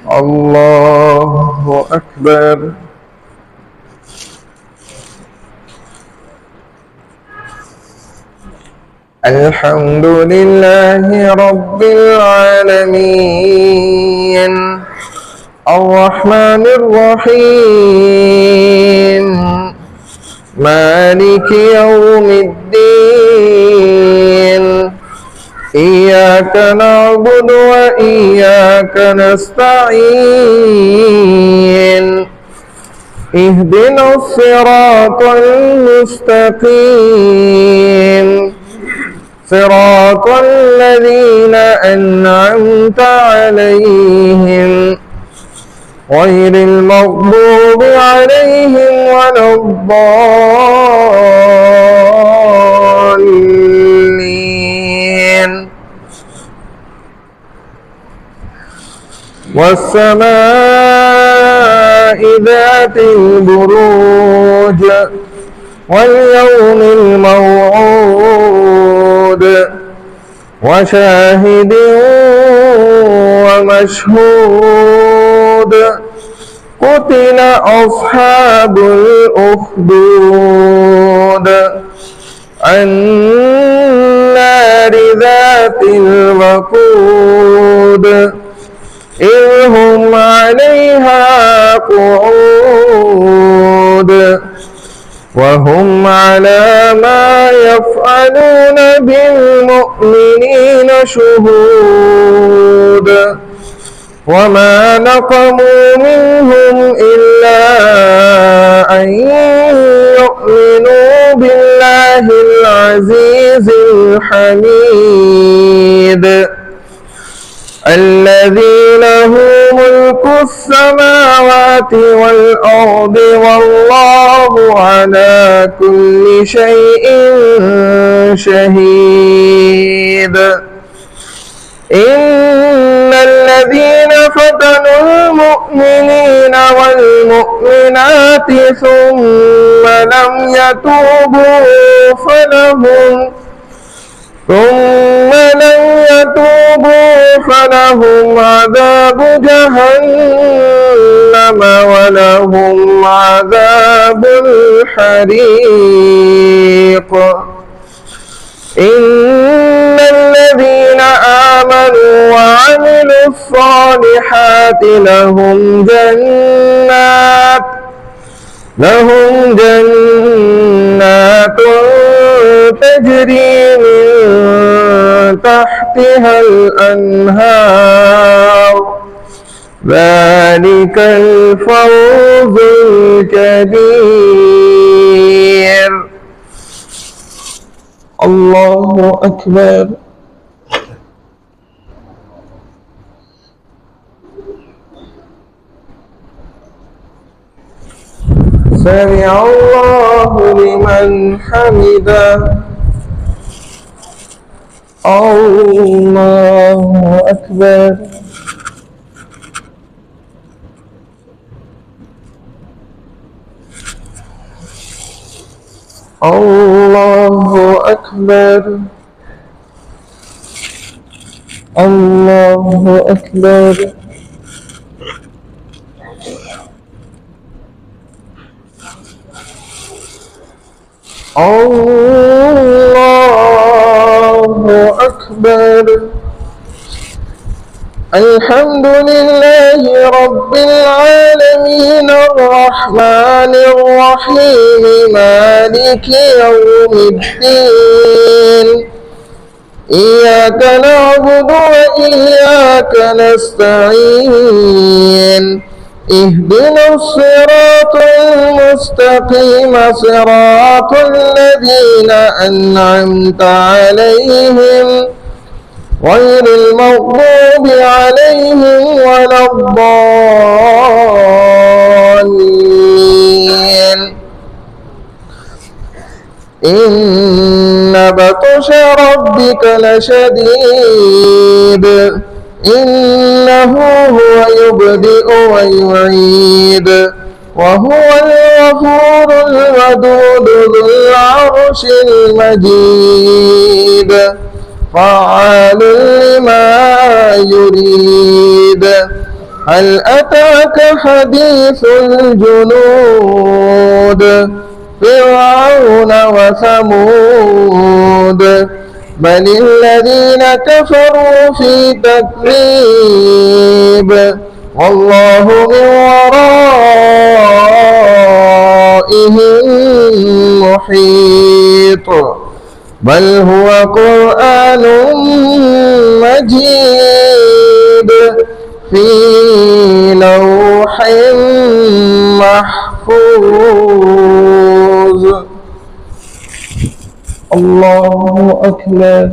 الله أكبر. الحمد لله رب العالمين الرحمن الرحيم مالك يوم الدين إياك نعبد وإياك نستعين اهدنا الصراط المستقيم صراط الذين أنعمت عليهم غير المغضوب عليهم ولا الضالين. والسماء ذات البروج واليوم الموعود وشاهد ومشهود قتل أصحاب الأخدود النار ذات الوقود إذ هم عليها قعود وهم على ما يفعلون بالمؤمنين شهود وما نقموا منهم إلا أن يؤمنوا بالله العزيز الحميد الذي له ملك السماوات والأرض والله على كل شيء شهيد. إن الذين فتنوا المؤمنين والمؤمنات ثم لم يتوبوا فلهم عذاب جهنم ولهم عذاب الحريق. إن الذين آمنوا وعملوا الصالحات لهم جنات تجري من تحتها الأنهار ذلك الفوز الكبير. الله أكبر. سمع الله لمن حمده. الله أكبر. الله أكبر. الله أكبر. الله أكبر. الحمد لله رب العالمين الرحمن الرحيم مالك يوم الدين إياك نعبد وإياك نستعين اهدنا الصراط المستقيم صراط الذين أنعمت عليهم غير المغضوب عليهم ولا الضالين. إن بطش ربك لشديد إنه هو يبدئ ويعيد وهو الغفور الودود ذو العرش المجيد فعال لما يريد هل أتاك حديث الجنود فرعون وثمود بل الذين كفروا في تكذيب والله من ورائهم محيط بل هو قرآن مجيد في لوح محفوظ. الله أكبر.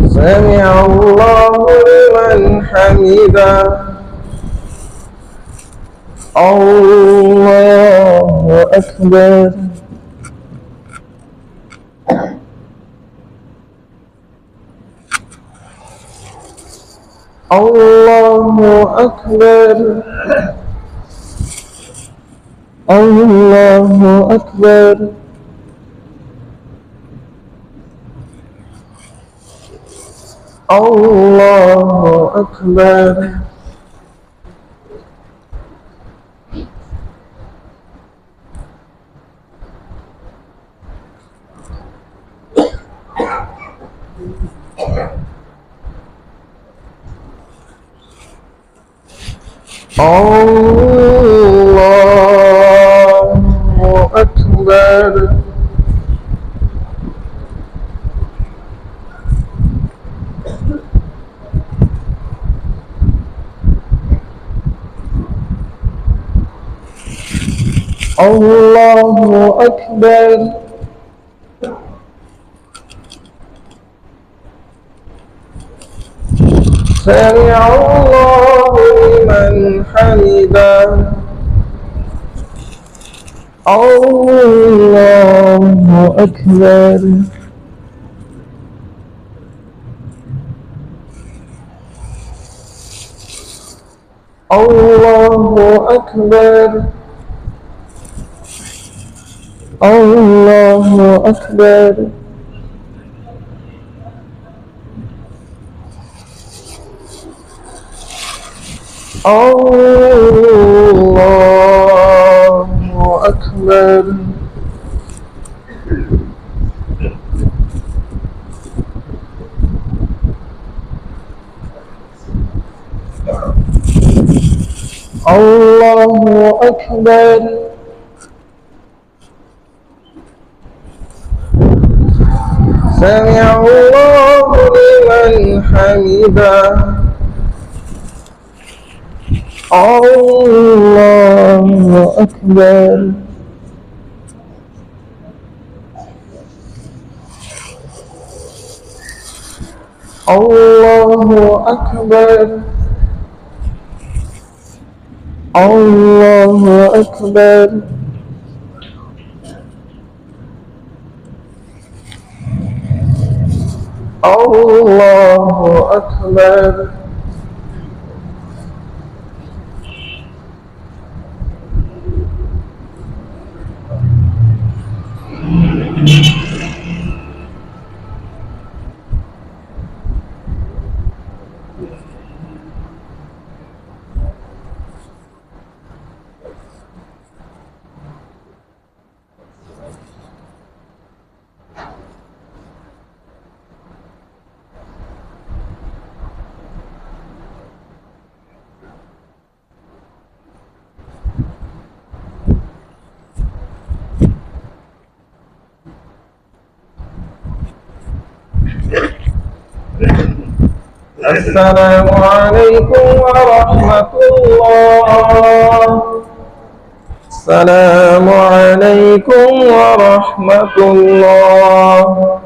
سمع الله لمن حمده. الله أكبر. الله أكبر. الله أكبر. الله أكبر. الله أكبر. الله أكبر. سمع الله لمن حمده. الله أكبر. الله أكبر. الله أكبر. الله أكبر. الله أكبر. سمع الله لمن حمده. الله أكبر. الله أكبر. الله أكبر. الله أكبر. السلام عليكم ورحمة الله. السلام عليكم ورحمة الله.